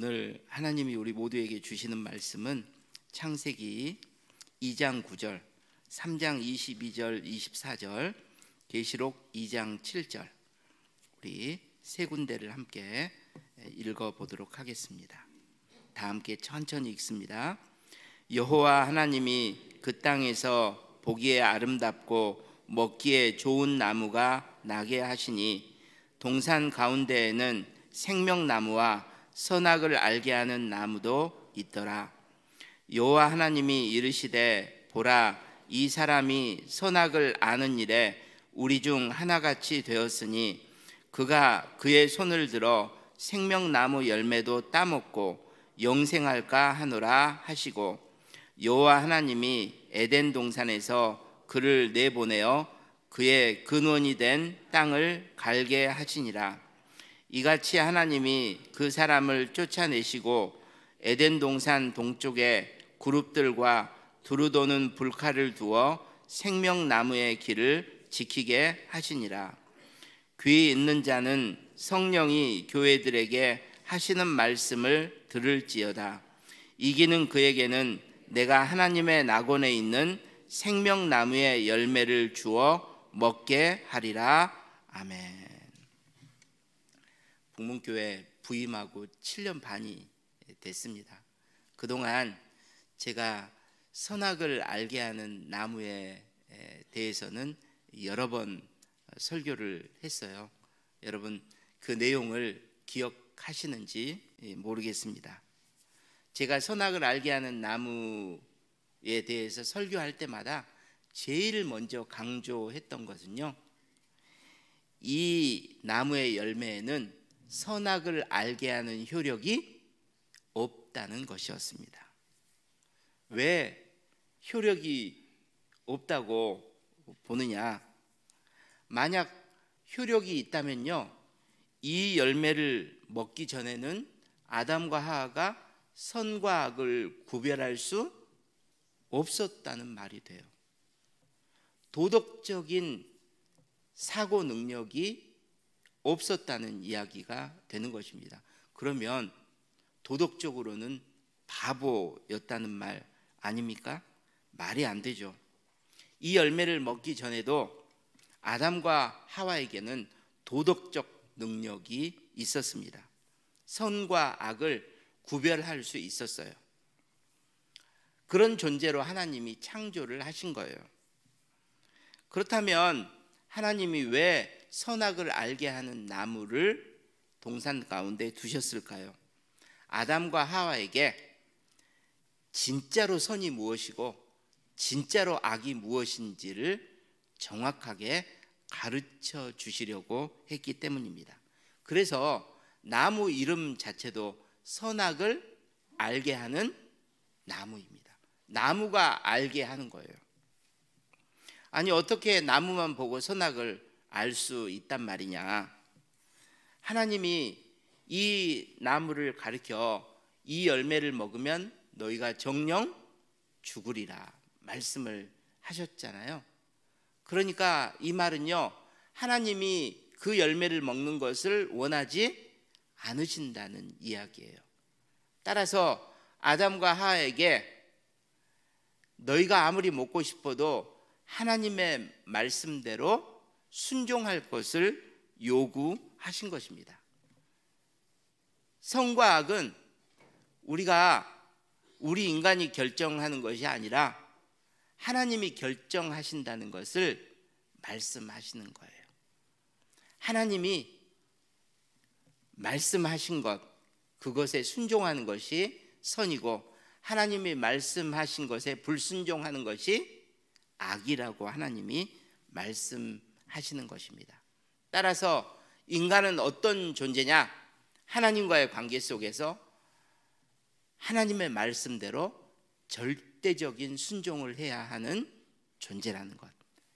오늘 하나님이 우리 모두에게 주시는 말씀은 창세기 2장 9절, 3장 22절, 24절, 계시록 2장 7절, 우리 세 군데를 함께 읽어보도록 하겠습니다. 다 함께 천천히 읽습니다. 여호와 하나님이 그 땅에서 보기에 아름답고 먹기에 좋은 나무가 나게 하시니 동산 가운데에는 생명나무와 선악을 알게 하는 나무도 있더라. 여호와 하나님이 이르시되 보라, 이 사람이 선악을 아는 일에 우리 중 하나같이 되었으니 그가 그의 손을 들어 생명나무 열매도 따먹고 영생할까 하노라 하시고, 여호와 하나님이 에덴 동산에서 그를 내보내어 그의 근원이 된 땅을 갈게 하시니라. 이같이 하나님이 그 사람을 쫓아내시고 에덴 동산 동쪽에 그룹들과 두루 도는 불칼을 두어 생명나무의 길을 지키게 하시니라. 귀 있는 자는 성령이 교회들에게 하시는 말씀을 들을지어다. 이기는 그에게는 내가 하나님의 낙원에 있는 생명나무의 열매를 주어 먹게 하리라. 아멘. 북문교회 부임하고 7년 반이 됐습니다. 그동안 제가 선악을 알게 하는 나무에 대해서는 여러 번 설교를 했어요. 여러분 그 내용을 기억하시는지 모르겠습니다. 제가 선악을 알게 하는 나무에 대해서 설교할 때마다 제일 먼저 강조했던 것은요, 이 나무의 열매에는 선악을 알게 하는 효력이 없다는 것이었습니다. 왜 효력이 없다고 보느냐? 만약 효력이 있다면요, 이 열매를 먹기 전에는 아담과 하와가 선과 악을 구별할 수 없었다는 말이 돼요. 도덕적인 사고 능력이 없었다는 이야기가 되는 것입니다. 그러면 도덕적으로는 바보였다는 말 아닙니까? 말이 안 되죠. 이 열매를 먹기 전에도 아담과 하와에게는 도덕적 능력이 있었습니다. 선과 악을 구별할 수 있었어요. 그런 존재로 하나님이 창조를 하신 거예요. 그렇다면 하나님이 왜 선악을 알게 하는 나무를 동산 가운데 두셨을까요? 아담과 하와에게 진짜로 선이 무엇이고 진짜로 악이 무엇인지를 정확하게 가르쳐 주시려고 했기 때문입니다. 그래서 나무 이름 자체도 선악을 알게 하는 나무입니다. 나무가 알게 하는 거예요. 아니, 어떻게 나무만 보고 선악을 알 수 있단 말이냐? 하나님이 이 나무를 가리켜 이 열매를 먹으면 너희가 정령 죽으리라 말씀을 하셨잖아요. 그러니까 이 말은요, 하나님이 그 열매를 먹는 것을 원하지 않으신다는 이야기예요. 따라서 아담과 하와에게 너희가 아무리 먹고 싶어도 하나님의 말씀대로 순종할 것을 요구하신 것입니다. 선과 악은 우리 인간이 결정하는 것이 아니라 하나님이 결정하신다는 것을 말씀하시는 거예요. 하나님이 말씀하신 것, 그것에 순종하는 것이 선이고, 하나님이 말씀하신 것에 불순종하는 것이 악이라고 하나님이 말씀하시는 것입니다. 따라서 인간은 어떤 존재냐? 하나님과의 관계 속에서 하나님의 말씀대로 절대적인 순종을 해야 하는 존재라는 것.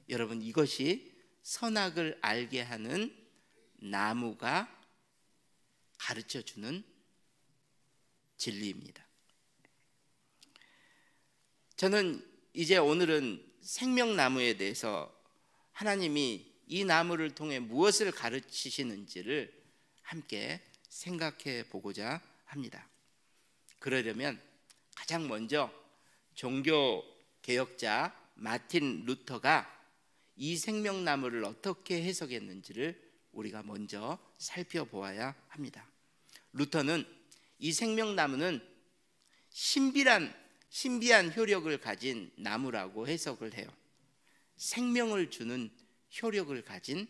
여러분, 이것이 선악을 알게 하는 나무가 가르쳐주는 진리입니다. 저는 이제 오늘은 생명나무에 대해서 하나님이 이 나무를 통해 무엇을 가르치시는지를 함께 생각해 보고자 합니다. 그러려면 가장 먼저 종교 개혁자 마틴 루터가 이 생명나무를 어떻게 해석했는지를 우리가 먼저 살펴보아야 합니다. 루터는 이 생명나무는 신비한 효력을 가진 나무라고 해석을 해요. 생명을 주는 효력을 가진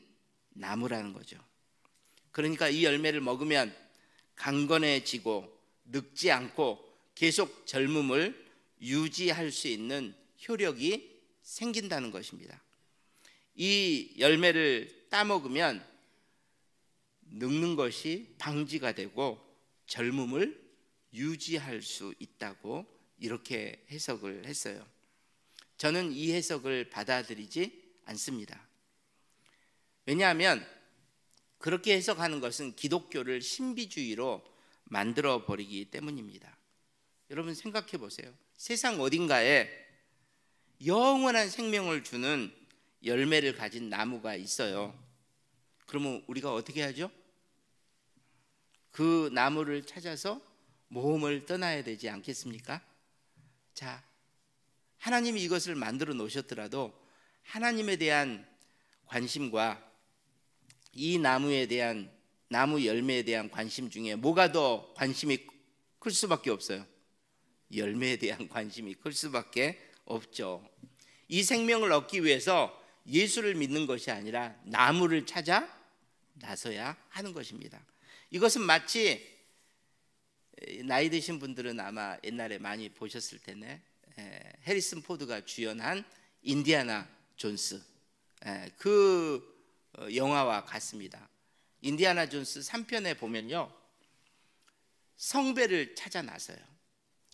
나무라는 거죠. 그러니까 이 열매를 먹으면 강건해지고 늙지 않고 계속 젊음을 유지할 수 있는 효력이 생긴다는 것입니다. 이 열매를 따먹으면 늙는 것이 방지가 되고 젊음을 유지할 수 있다고 이렇게 해석을 했어요. 저는 이 해석을 받아들이지 않습니다. 왜냐하면 그렇게 해석하는 것은 기독교를 신비주의로 만들어 버리기 때문입니다. 여러분 생각해 보세요. 세상 어딘가에 영원한 생명을 주는 열매를 가진 나무가 있어요. 그러면 우리가 어떻게 하죠? 그 나무를 찾아서 모험을 떠나야 되지 않겠습니까? 자, 하나님이 이것을 만들어 놓으셨더라도 하나님에 대한 관심과 이 나무에 대한, 나무 열매에 대한 관심 중에 뭐가 더 관심이 클 수밖에 없어요? 열매에 대한 관심이 클 수밖에 없죠. 이 생명을 얻기 위해서 예수를 믿는 것이 아니라 나무를 찾아 나서야 하는 것입니다. 이것은 마치 나이 드신 분들은 아마 옛날에 많이 보셨을 텐데 해리슨 포드가 주연한 인디아나 존스, 그 영화와 같습니다. 인디아나 존스 3편에 보면요, 성배를 찾아 나서요.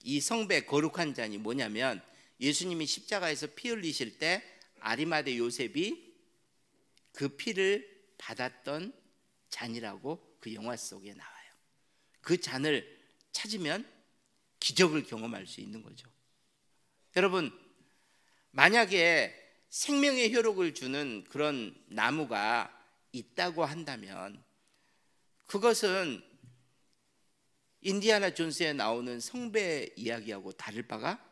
이 성배, 거룩한 잔이 뭐냐면 예수님이 십자가에서 피 흘리실 때 아리마대 요셉이 그 피를 받았던 잔이라고 그 영화 속에 나와요. 그 잔을 찾으면 기적을 경험할 수 있는 거죠. 여러분, 만약에 생명의 효력을 주는 그런 나무가 있다고 한다면 그것은 인디아나 존스에 나오는 성배 이야기하고 다를 바가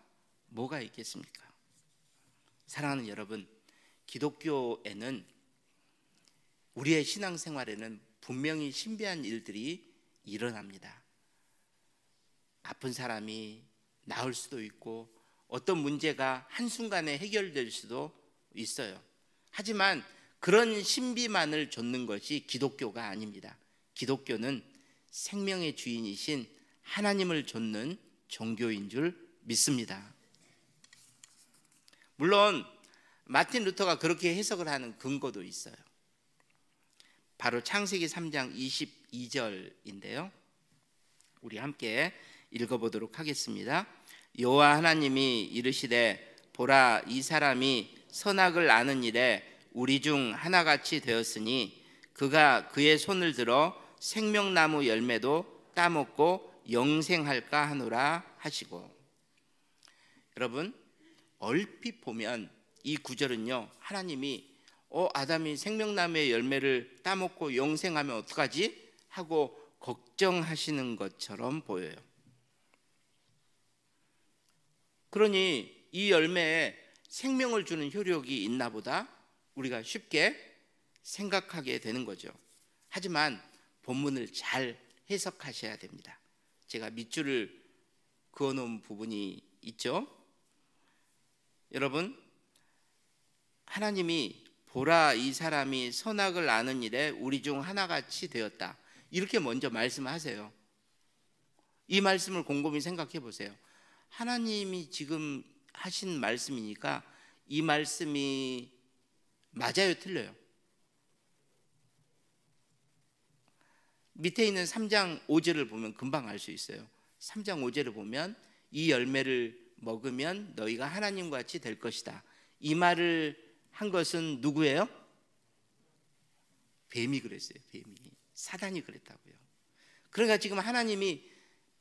뭐가 있겠습니까? 사랑하는 여러분, 기독교에는, 우리의 신앙생활에는 분명히 신비한 일들이 일어납니다. 아픈 사람이 나을 수도 있고 어떤 문제가 한순간에 해결될 수도 있어요. 하지만 그런 신비만을 좇는 것이 기독교가 아닙니다. 기독교는 생명의 주인이신 하나님을 좇는 종교인 줄 믿습니다. 물론 마틴 루터가 그렇게 해석을 하는 근거도 있어요. 바로 창세기 3장 22절인데요. 우리 함께 읽어보도록 하겠습니다. 여호와 하나님이 이르시되 보라, 이 사람이 선악을 아는 일에 우리 중 하나같이 되었으니 그가 그의 손을 들어 생명나무 열매도 따먹고 영생할까 하노라 하시고. 여러분, 얼핏 보면 이 구절은요, 하나님이 아담이 생명나무의 열매를 따먹고 영생하면 어떡하지? 하고 걱정하시는 것처럼 보여요. 그러니 이 열매에 생명을 주는 효력이 있나 보다 우리가 쉽게 생각하게 되는 거죠. 하지만 본문을 잘 해석하셔야 됩니다. 제가 밑줄을 그어놓은 부분이 있죠. 여러분, 하나님이 보라, 이 사람이 선악을 아는 일에 우리 중 하나같이 되었다, 이렇게 먼저 말씀하세요. 이 말씀을 곰곰이 생각해 보세요. 하나님이 지금 하신 말씀이니까 이 말씀이 맞아요, 틀려요? 밑에 있는 3장 5절을 보면 금방 알 수 있어요. 3장 5절을 보면 이 열매를 먹으면 너희가 하나님과 같이 될 것이다, 이 말을 한 것은 누구예요? 뱀이 그랬어요. 뱀이, 사단이 그랬다고요. 그러니까 지금 하나님이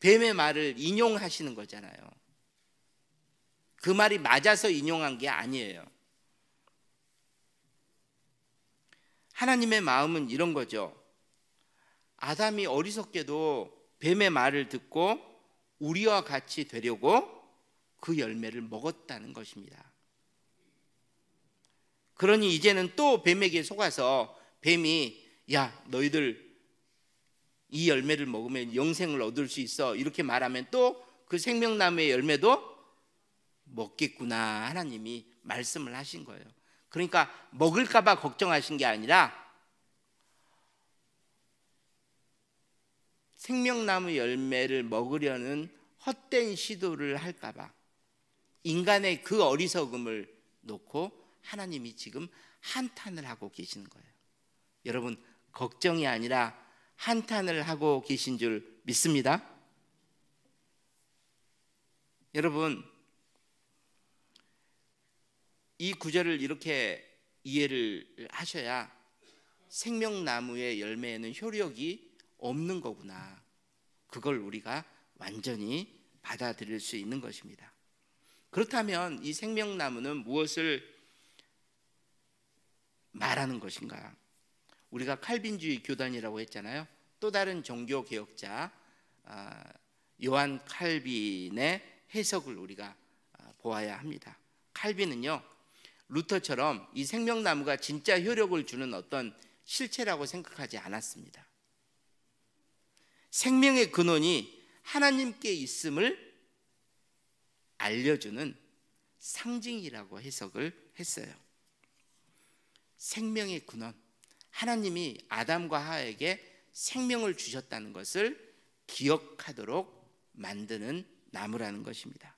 뱀의 말을 인용하시는 거잖아요. 그 말이 맞아서 인용한 게 아니에요. 하나님의 마음은 이런 거죠. 아담이 어리석게도 뱀의 말을 듣고 우리와 같이 되려고 그 열매를 먹었다는 것입니다. 그러니 이제는 또 뱀에게 속아서 뱀이 야, 너희들 이 열매를 먹으면 영생을 얻을 수 있어, 이렇게 말하면 또 그 생명나무의 열매도 먹겠구나, 하나님이 말씀을 하신 거예요. 그러니까 먹을까 봐 걱정하신 게 아니라 생명나무 열매를 먹으려는 헛된 시도를 할까 봐, 인간의 그 어리석음을 놓고 하나님이 지금 한탄을 하고 계시는 거예요. 여러분, 걱정이 아니라 한탄을 하고 계신 줄 믿습니다. 여러분, 이 구절을 이렇게 이해를 하셔야 생명나무의 열매에는 효력이 없는 거구나, 그걸 우리가 완전히 받아들일 수 있는 것입니다. 그렇다면 이 생명나무는 무엇을 말하는 것인가? 우리가 칼빈주의 교단이라고 했잖아요. 또 다른 종교 개혁자 요한 칼빈의 해석을 우리가 보아야 합니다. 칼빈은요, 루터처럼 이 생명나무가 진짜 효력을 주는 어떤 실체라고 생각하지 않았습니다. 생명의 근원이 하나님께 있음을 알려주는 상징이라고 해석을 했어요. 생명의 근원, 하나님이 아담과 하와에게 생명을 주셨다는 것을 기억하도록 만드는 나무라는 것입니다.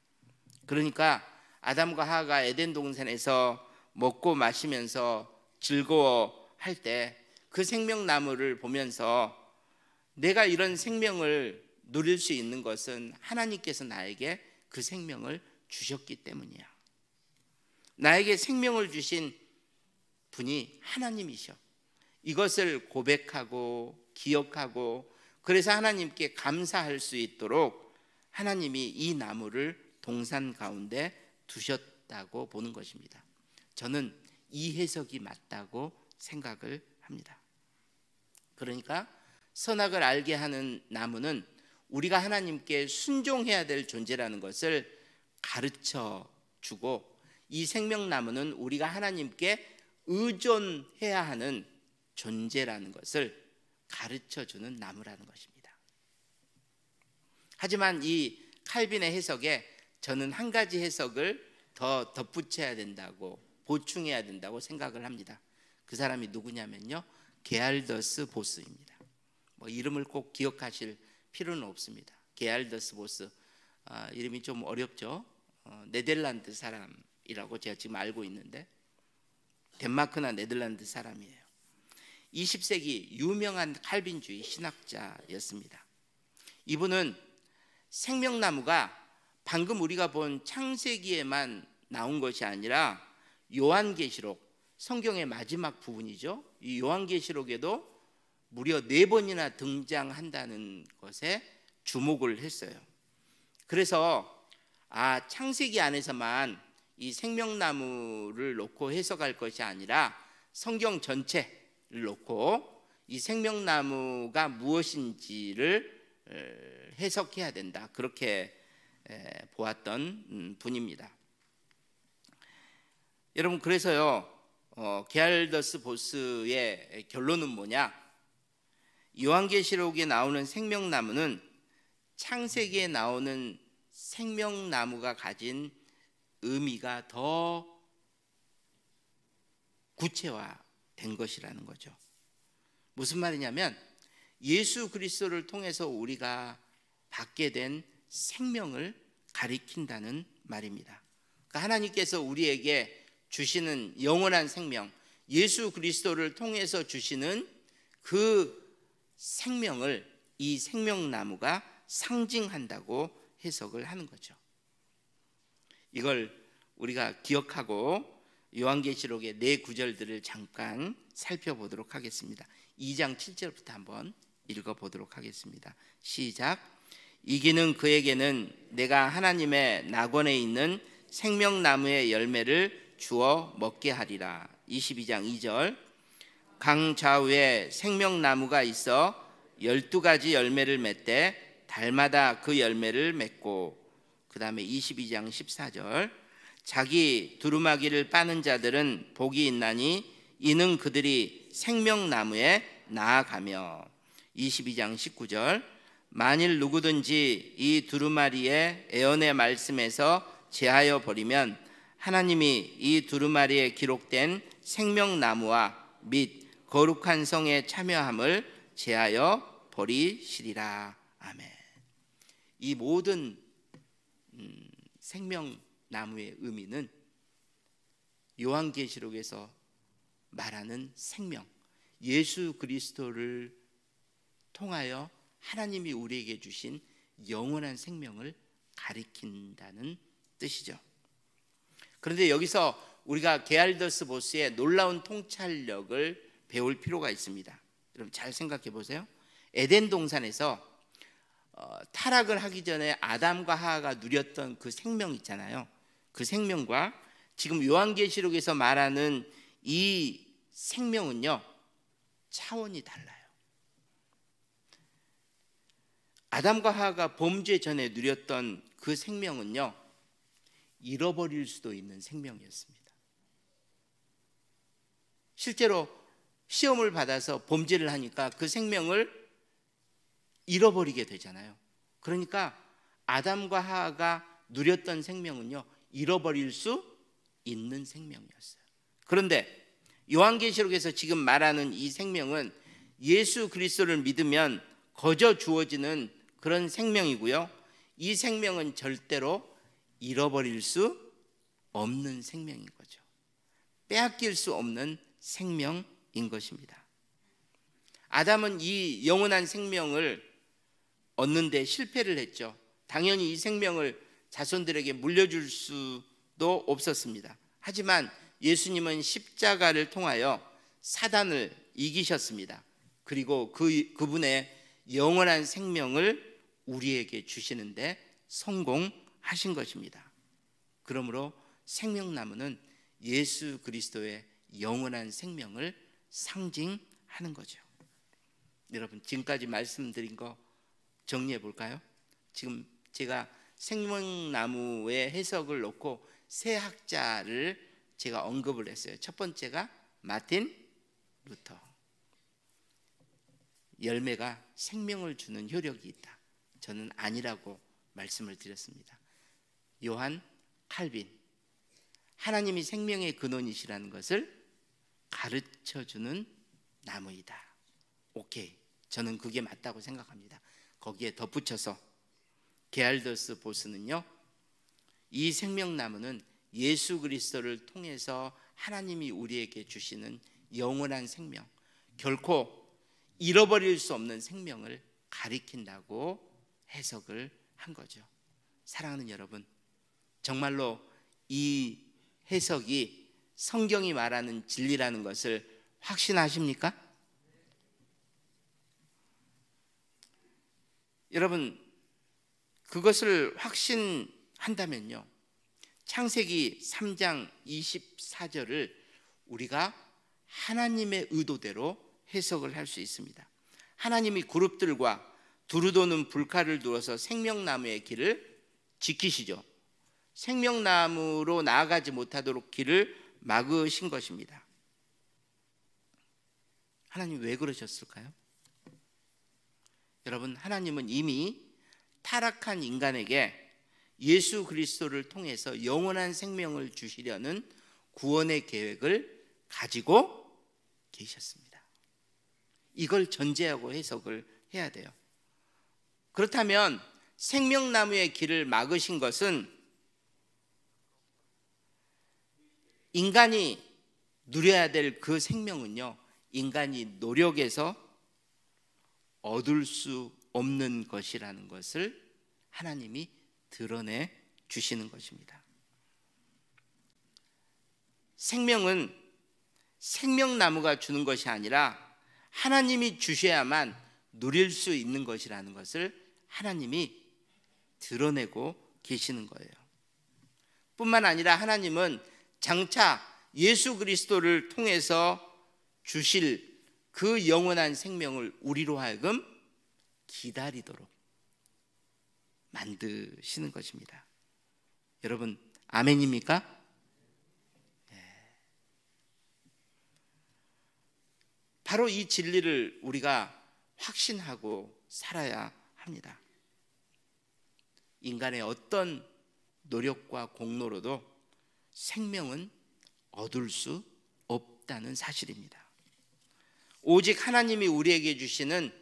그러니까 아담과 하와가 에덴 동산에서 먹고 마시면서 즐거워할 때 그 생명나무를 보면서 내가 이런 생명을 누릴 수 있는 것은 하나님께서 나에게 그 생명을 주셨기 때문이야. 나에게 생명을 주신 분이 하나님이셔. 이것을 고백하고 기억하고, 그래서 하나님께 감사할 수 있도록 하나님이 이 나무를 동산 가운데 두셨다고 보는 것입니다. 저는 이 해석이 맞다고 생각을 합니다. 그러니까 선악을 알게 하는 나무는 우리가 하나님께 순종해야 될 존재라는 것을 가르쳐 주고, 이 생명나무는 우리가 하나님께 의존해야 하는 존재라는 것을 가르쳐 주는 나무라는 것입니다. 하지만 이 칼빈의 해석에 저는 한 가지 해석을 더 덧붙여야 된다고, 보충해야 된다고 생각을 합니다. 그 사람이 누구냐면요, 게알더스 보스입니다. 뭐 이름을 꼭 기억하실 필요는 없습니다. 게알더스 보스, 이름이 좀 어렵죠. 네덜란드 사람이라고 제가 지금 알고 있는데, 덴마크나 네덜란드 사람이에요. 20세기 유명한 칼빈주의 신학자였습니다. 이분은 생명나무가 방금 우리가 본 창세기에만 나온 것이 아니라 요한계시록, 성경의 마지막 부분이죠. 이 요한계시록에도 무려 4번이나 등장한다는 것에 주목을 했어요. 그래서 창세기 안에서만 이 생명나무를 놓고 해석할 것이 아니라 성경 전체를 놓고 이 생명나무가 무엇인지를 해석해야 된다, 그렇게 보았던 분입니다. 여러분, 그래서요, 게알더스 보스의 결론은 뭐냐? 요한계시록에 나오는 생명나무는 창세기에 나오는 생명나무가 가진 의미가 더 구체화된 것이라는 거죠. 무슨 말이냐면 예수 그리스도를 통해서 우리가 받게 된 생명을 가리킨다는 말입니다. 그러니까 하나님께서 우리에게 주시는 영원한 생명, 예수 그리스도를 통해서 주시는 그 생명을 이 생명나무가 상징한다고 해석을 하는 거죠. 이걸 우리가 기억하고 요한계시록의 4구절들을 잠깐 살펴보도록 하겠습니다. 2장 7절부터 한번 읽어보도록 하겠습니다. 시작. 이기는 그에게는 내가 하나님의 낙원에 있는 생명나무의 열매를 주어 먹게 하리라. 22장 2절. 강 좌우에 생명나무가 있어 12가지 열매를 맺되 달마다 그 열매를 맺고, 그 다음에 22장 14절, 자기 두루마기를 빠는 자들은 복이 있나니 이는 그들이 생명나무에 나아가며, 22장 19절, 만일 누구든지 이 두루마리의 애언의 말씀에서 제하여 버리면 하나님이 이 두루마리에 기록된 생명나무와 및 거룩한 성에 참여함을 제하여 버리시리라. 아멘. 이 모든 생명나무의 의미는 요한계시록에서 말하는 생명, 예수 그리스도를 통하여 하나님이 우리에게 주신 영원한 생명을 가리킨다는 뜻이죠. 그런데 여기서 우리가 게알더스 보스의 놀라운 통찰력을 배울 필요가 있습니다. 여러분 잘 생각해 보세요. 에덴 동산에서 타락을 하기 전에 아담과 하와가 누렸던 그 생명 있잖아요. 그 생명과 지금 요한계시록에서 말하는 이 생명은요, 차원이 달라요. 아담과 하와가 범죄 전에 누렸던 그 생명은요, 잃어버릴 수도 있는 생명이었습니다. 실제로 시험을 받아서 범죄를 하니까 그 생명을 잃어버리게 되잖아요. 그러니까 아담과 하와가 누렸던 생명은요, 잃어버릴 수 있는 생명이었어요. 그런데 요한계시록에서 지금 말하는 이 생명은 예수 그리스도를 믿으면 거저 주어지는 그런 생명이고요, 이 생명은 절대로 잃어버릴 수 없는 생명인 거죠. 빼앗길 수 없는 생명인 것입니다. 아담은 이 영원한 생명을 얻는데 실패를 했죠. 당연히 이 생명을 자손들에게 물려줄 수도 없었습니다. 하지만 예수님은 십자가를 통하여 사단을 이기셨습니다. 그리고 그분의 영원한 생명을 우리에게 주시는데 성공하신 것입니다. 그러므로 생명나무는 예수 그리스도의 영원한 생명을 상징하는 거죠. 여러분 지금까지 말씀드린 거 정리해 볼까요? 지금 제가 생명나무의 해석을 놓고 세 학자를 제가 언급을 했어요. 첫 번째가 마틴 루터. 열매가 생명을 주는 효력이 있다. 저는 아니라고 말씀을 드렸습니다. 요한 칼빈. 하나님이 생명의 근원이시라는 것을 가르쳐주는 나무이다. 오케이, 저는 그게 맞다고 생각합니다. 거기에 덧붙여서 게알더스 보스는요, 이 생명나무는 예수 그리스도를 통해서 하나님이 우리에게 주시는 영원한 생명, 결코 잃어버릴 수 없는 생명을 가리킨다고 해석을 한 거죠. 사랑하는 여러분, 정말로 이 해석이 성경이 말하는 진리라는 것을 확신하십니까? 여러분, 그것을 확신한다면요, 창세기 3장 24절을 우리가 하나님의 의도대로 해석을 할 수 있습니다. 하나님이 그룹들과 두루도는 불칼을 두어서 생명나무의 길을 지키시죠. 생명나무로 나아가지 못하도록 길을 막으신 것입니다. 하나님 왜 그러셨을까요? 여러분, 하나님은 이미 타락한 인간에게 예수 그리스도를 통해서 영원한 생명을 주시려는 구원의 계획을 가지고 계셨습니다. 이걸 전제하고 해석을 해야 돼요. 그렇다면 생명나무의 길을 막으신 것은 인간이 누려야 될 그 생명은요, 인간이 노력해서 얻을 수 없는 것이라는 것을 하나님이 드러내 주시는 것입니다. 생명은 생명나무가 주는 것이 아니라 하나님이 주셔야만 누릴 수 있는 것이라는 것을 하나님이 드러내고 계시는 거예요. 뿐만 아니라 하나님은 장차 예수 그리스도를 통해서 주실 그 영원한 생명을 우리로 하여금 기다리도록 만드시는 것입니다. 여러분, 아멘입니까? 바로 이 진리를 우리가 확신하고 살아야 합니다. 인간의 어떤 노력과 공로로도 생명은 얻을 수 없다는 사실입니다. 오직 하나님이 우리에게 주시는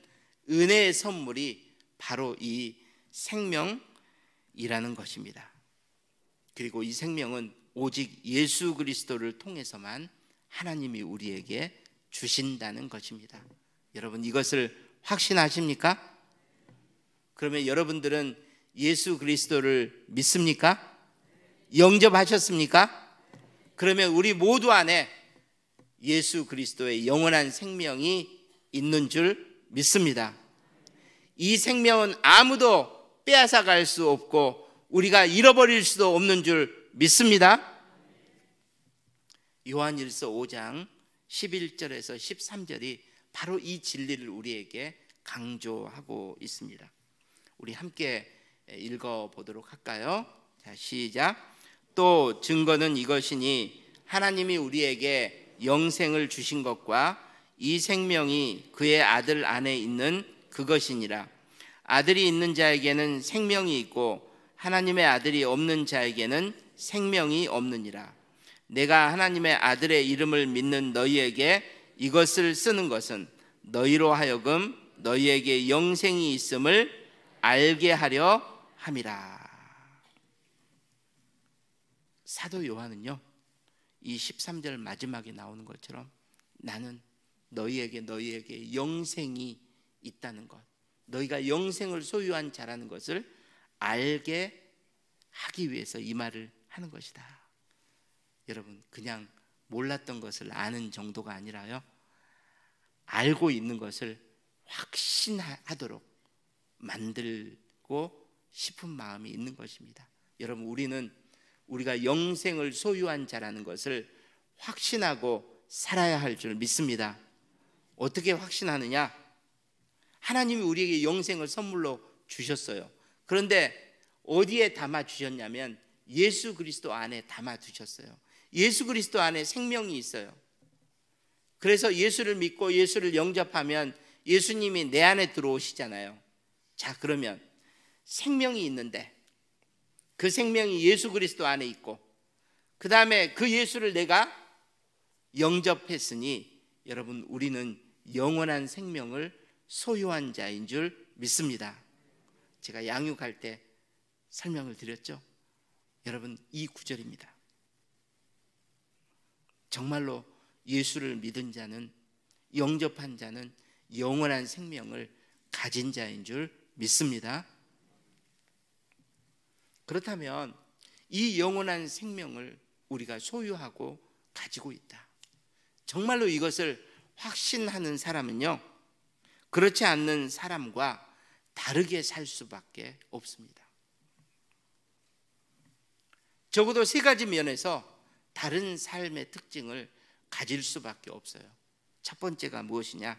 은혜의 선물이 바로 이 생명이라는 것입니다. 그리고 이 생명은 오직 예수 그리스도를 통해서만 하나님이 우리에게 주신다는 것입니다. 여러분, 이것을 확신하십니까? 그러면 여러분들은 예수 그리스도를 믿습니까? 영접하셨습니까? 그러면 우리 모두 안에 예수 그리스도의 영원한 생명이 있는 줄 믿습니다. 이 생명은 아무도 빼앗아 갈 수 없고 우리가 잃어버릴 수도 없는 줄 믿습니다. 요한일서 5장 11절에서 13절이 바로 이 진리를 우리에게 강조하고 있습니다. 우리 함께 읽어보도록 할까요? 자, 시작. 또 증거는 이것이니 하나님이 우리에게 영생을 주신 것과 이 생명이 그의 아들 안에 있는 그것이니라. 아들이 있는 자에게는 생명이 있고 하나님의 아들이 없는 자에게는 생명이 없느니라. 내가 하나님의 아들의 이름을 믿는 너희에게 이것을 쓰는 것은 너희로 하여금 너희에게 영생이 있음을 알게 하려 함이라. 사도 요한은요, 이 13절 마지막에 나오는 것처럼 나는 너희에게 영생이 있다는 것, 너희가 영생을 소유한 자라는 것을 알게 하기 위해서 이 말을 하는 것이다. 여러분, 그냥 몰랐던 것을 아는 정도가 아니라요, 알고 있는 것을 확신하도록 만들고 싶은 마음이 있는 것입니다. 여러분, 우리가 영생을 소유한 자라는 것을 확신하고 살아야 할 줄 믿습니다. 어떻게 확신하느냐? 하나님이 우리에게 영생을 선물로 주셨어요. 그런데 어디에 담아 주셨냐면 예수 그리스도 안에 담아 두셨어요. 예수 그리스도 안에 생명이 있어요. 그래서 예수를 믿고 예수를 영접하면 예수님이 내 안에 들어오시잖아요. 자, 그러면 생명이 있는데 그 생명이 예수 그리스도 안에 있고 그 다음에 그 예수를 내가 영접했으니 여러분, 우리는 영원한 생명을 소유한 자인 줄 믿습니다. 제가 양육할 때 설명을 드렸죠. 여러분, 이 구절입니다. 정말로 예수를 믿은 자는, 영접한 자는 영원한 생명을 가진 자인 줄 믿습니다. 그렇다면 이 영원한 생명을 우리가 소유하고 가지고 있다. 정말로 이것을 확신하는 사람은요, 그렇지 않는 사람과 다르게 살 수밖에 없습니다. 적어도 세 가지 면에서 다른 삶의 특징을 가질 수밖에 없어요. 첫 번째가 무엇이냐?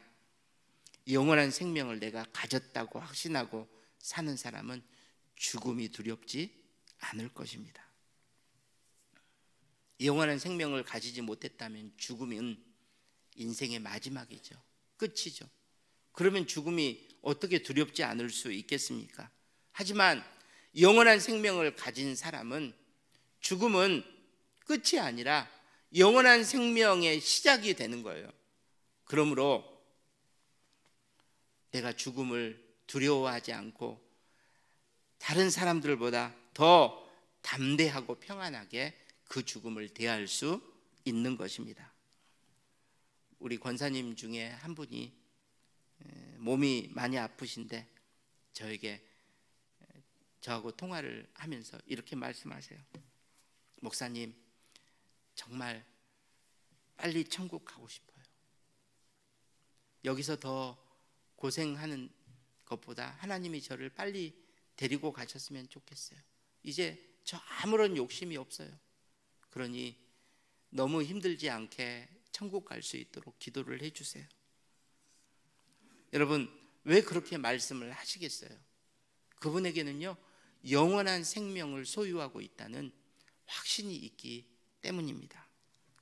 영원한 생명을 내가 가졌다고 확신하고 사는 사람은 죽음이 두렵지 않을 것입니다. 영원한 생명을 가지지 못했다면 죽음은 인생의 마지막이죠. 끝이죠. 그러면 죽음이 어떻게 두렵지 않을 수 있겠습니까? 하지만 영원한 생명을 가진 사람은 죽음은 끝이 아니라 영원한 생명의 시작이 되는 거예요. 그러므로 내가 죽음을 두려워하지 않고 다른 사람들보다 더 담대하고 평안하게 그 죽음을 대할 수 있는 것입니다. 우리 권사님 중에 한 분이 몸이 많이 아프신데 저하고 통화를 하면서 이렇게 말씀하세요. 목사님, 정말 빨리 천국 가고 싶어요. 여기서 더 고생하는 것보다 하나님이 저를 빨리 데리고 가셨으면 좋겠어요. 이제 저 아무런 욕심이 없어요. 그러니 너무 힘들지 않게 천국 갈 수 있도록 기도를 해주세요. 여러분, 왜 그렇게 말씀을 하시겠어요? 그분에게는요, 영원한 생명을 소유하고 있다는 확신이 있기 때문입니다.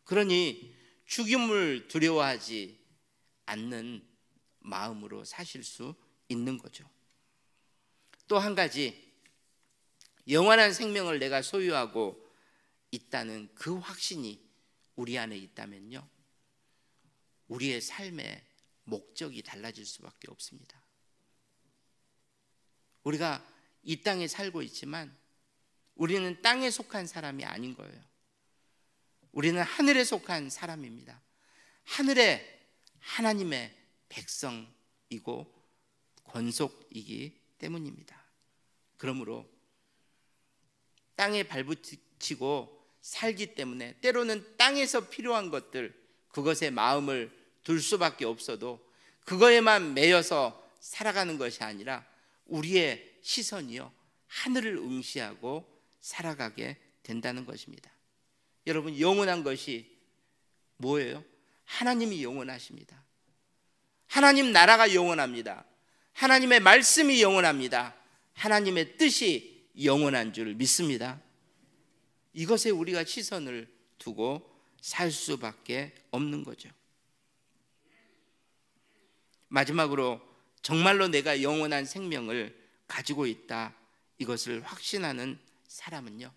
그러니 죽음을 두려워하지 않는 마음으로 사실 수 있는 거죠. 또 한 가지, 영원한 생명을 내가 소유하고 있다는 그 확신이 우리 안에 있다면요, 우리의 삶의 목적이 달라질 수밖에 없습니다. 우리가 이 땅에 살고 있지만 우리는 땅에 속한 사람이 아닌 거예요. 우리는 하늘에 속한 사람입니다. 하늘에 하나님의 백성이고 권속이기 때문입니다. 그러므로 땅에 발붙이고 살기 때문에 때로는 땅에서 필요한 것들, 그것에 마음을 둘 수밖에 없어도 그거에만 매여서 살아가는 것이 아니라 우리의 시선이요, 하늘을 응시하고 살아가게 된다는 것입니다. 여러분, 영원한 것이 뭐예요? 하나님이 영원하십니다. 하나님 나라가 영원합니다. 하나님의 말씀이 영원합니다. 하나님의 뜻이 영원한 줄 믿습니다. 이것에 우리가 시선을 두고 살 수밖에 없는 거죠. 마지막으로 정말로 내가 영원한 생명을 가지고 있다, 이것을 확신하는 사람은요,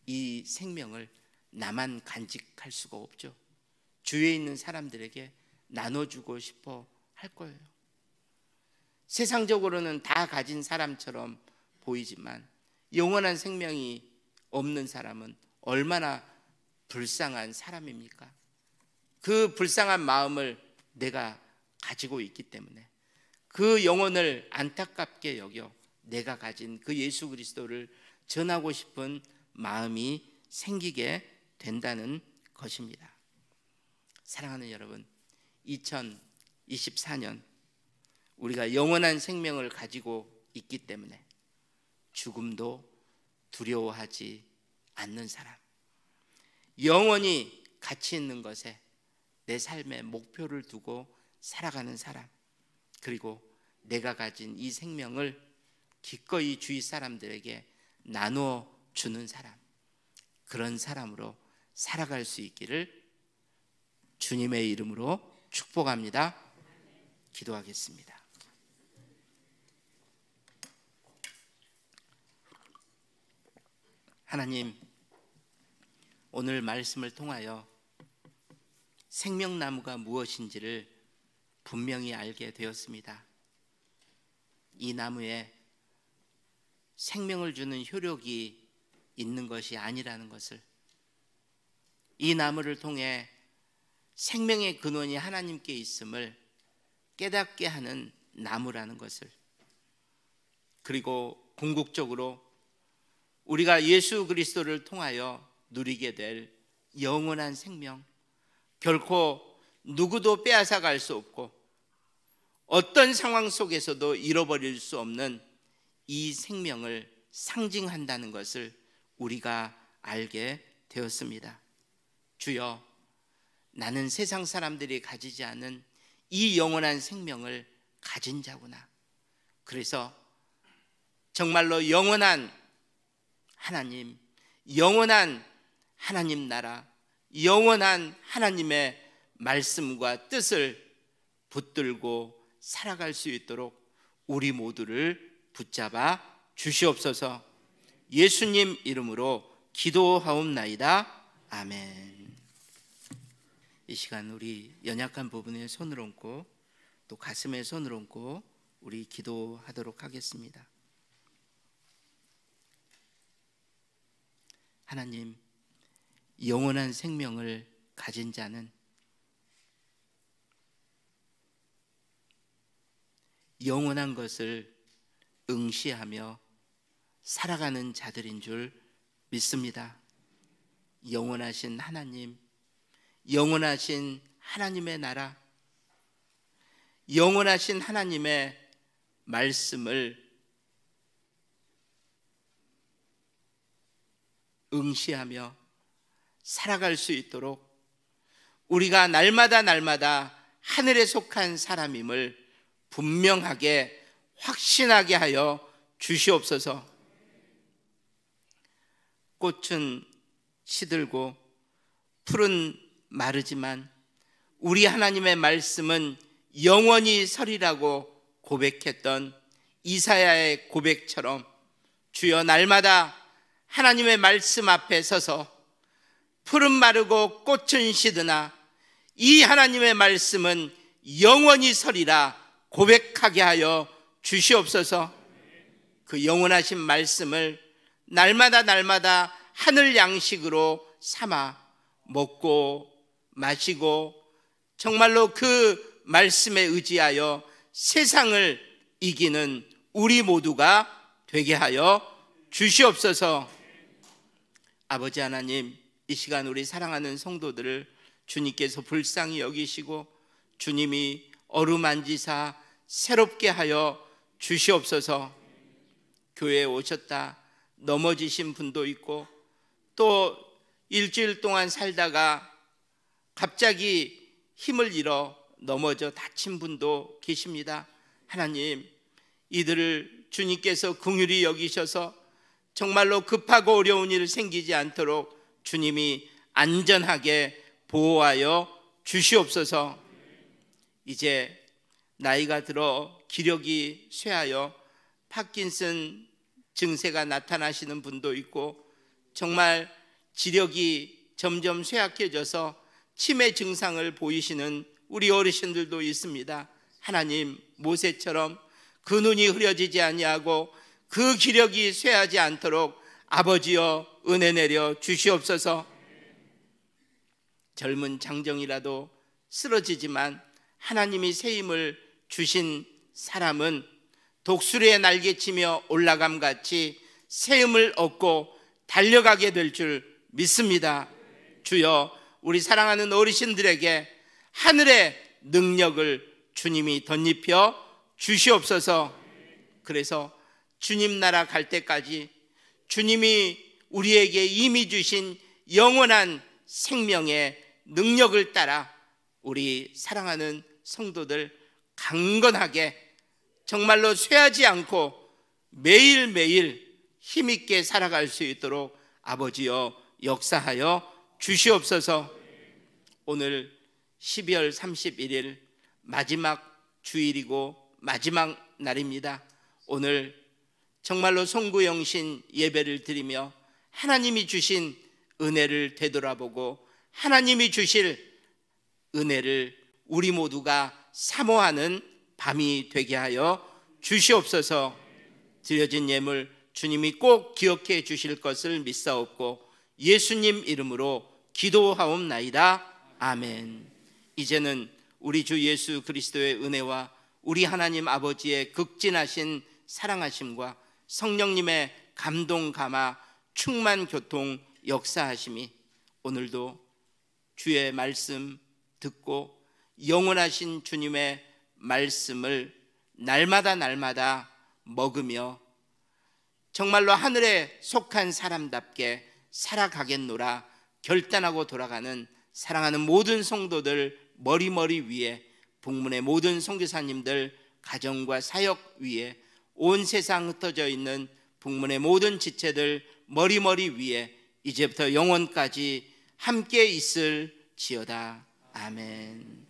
이 생명을 나만 간직할 수가 없죠. 주위에 있는 사람들에게 나눠주고 싶어 할 거예요. 세상적으로는 다 가진 사람처럼 보이지만 영원한 생명이 없는 사람은 얼마나 불쌍한 사람입니까? 그 불쌍한 마음을 내가 가지고 있기 때문에 그 영혼을 안타깝게 여겨 내가 가진 그 예수 그리스도를 전하고 싶은 마음이 생기게 된다는 것입니다. 사랑하는 여러분, 2024년 우리가 영원한 생명을 가지고 있기 때문에 죽음도 두려워하지 않는 사람, 영원히 가치 있는 것에 내 삶의 목표를 두고 살아가는 사람, 그리고 내가 가진 이 생명을 기꺼이 주위 사람들에게 나누어 주는 사람, 그런 사람으로 살아갈 수 있기를 주님의 이름으로 축복합니다. 기도하겠습니다. 하나님, 오늘 말씀을 통하여 생명나무가 무엇인지를 분명히 알게 되었습니다. 이 나무에 생명을 주는 효력이 있는 것이 아니라는 것을, 이 나무를 통해 생명의 근원이 하나님께 있음을 깨닫게 하는 나무라는 것을, 그리고 궁극적으로 우리가 예수 그리스도를 통하여 누리게 될 영원한 생명, 결코 누구도 빼앗아 갈 수 없고 어떤 상황 속에서도 잃어버릴 수 없는 이 생명을 상징한다는 것을 우리가 알게 되었습니다. 주여, 나는 세상 사람들이 가지지 않은 이 영원한 생명을 가진 자구나. 그래서 정말로 영원한 하나님, 영원한 하나님 나라, 영원한 하나님의 말씀과 뜻을 붙들고 살아갈 수 있도록 우리 모두를 붙잡아 주시옵소서. 예수님 이름으로 기도하옵나이다. 아멘. 이 시간 우리 연약한 부분에 손을 얹고 또 가슴에 손을 얹고 우리 기도하도록 하겠습니다. 하나님, 영원한 생명을 가진 자는 영원한 것을 응시하며 살아가는 자들인 줄 믿습니다. 영원하신 하나님, 영원하신 하나님의 나라, 영원하신 하나님의 말씀을 응시하며 살아갈 수 있도록 우리가 날마다 하늘에 속한 사람임을 분명하게 확신하게 하여 주시옵소서. 꽃은 시들고 풀은 마르지만 우리 하나님의 말씀은 영원히 서리라고 고백했던 이사야의 고백처럼 주여 날마다 하나님의 말씀 앞에 서서 풀은 마르고 꽃은 시드나 이 하나님의 말씀은 영원히 서리라 고백하게 하여 주시옵소서. 그 영원하신 말씀을 날마다 하늘 양식으로 삼아 먹고 마시고 정말로 그 말씀에 의지하여 세상을 이기는 우리 모두가 되게 하여 주시옵소서. 아버지 하나님, 이 시간 우리 사랑하는 성도들을 주님께서 불쌍히 여기시고 주님이 어루만지사 새롭게 하여 주시옵소서. 교회에 오셨다 넘어지신 분도 있고 또 일주일 동안 살다가 갑자기 힘을 잃어 넘어져 다친 분도 계십니다. 하나님, 이들을 주님께서 긍휼히 여기셔서 정말로 급하고 어려운 일 생기지 않도록 주님이 안전하게 보호하여 주시옵소서. 이제 나이가 들어 기력이 쇠하여 파킨슨 증세가 나타나시는 분도 있고 정말 지력이 점점 쇠약해져서 치매 증상을 보이시는 우리 어르신들도 있습니다. 하나님, 모세처럼 그 눈이 흐려지지 아니하고 그 기력이 쇠하지 않도록 아버지여 은혜 내려 주시옵소서. 젊은 장정이라도 쓰러지지만 하나님이 새 힘을 주신 사람은 독수리에 날개치며 올라감같이 새 힘을 얻고 달려가게 될 줄 믿습니다. 주여, 우리 사랑하는 어르신들에게 하늘의 능력을 주님이 덧입혀 주시옵소서. 그래서 주님 나라 갈 때까지 주님이 우리에게 이미 주신 영원한 생명의 능력을 따라 우리 사랑하는 성도들 강건하게 정말로 쇠하지 않고 매일매일 힘있게 살아갈 수 있도록 아버지여 역사하여 주시옵소서. 오늘 12월 31일 마지막 주일이고 마지막 날입니다. 오늘 정말로 송구영신 예배를 드리며 하나님이 주신 은혜를 되돌아보고 하나님이 주실 은혜를 우리 모두가 사모하는 밤이 되게 하여 주시옵소서. 드려진 예물 주님이 꼭 기억해 주실 것을 믿사옵고 예수님 이름으로 기도하옵나이다. 아멘. 이제는 우리 주 예수 그리스도의 은혜와 우리 하나님 아버지의 극진하신 사랑하심과 성령님의 감동 감화 충만 교통 역사하심이 오늘도 주의 말씀 듣고 영원하신 주님의 말씀을 날마다 먹으며 정말로 하늘에 속한 사람답게 살아가겠노라 결단하고 돌아가는 사랑하는 모든 성도들 머리 위에, 북문의 모든 선교사님들 가정과 사역 위에, 온 세상 흩어져 있는 북문의 모든 지체들 머리 위에 이제부터 영원까지 함께 있을지어다. 아멘.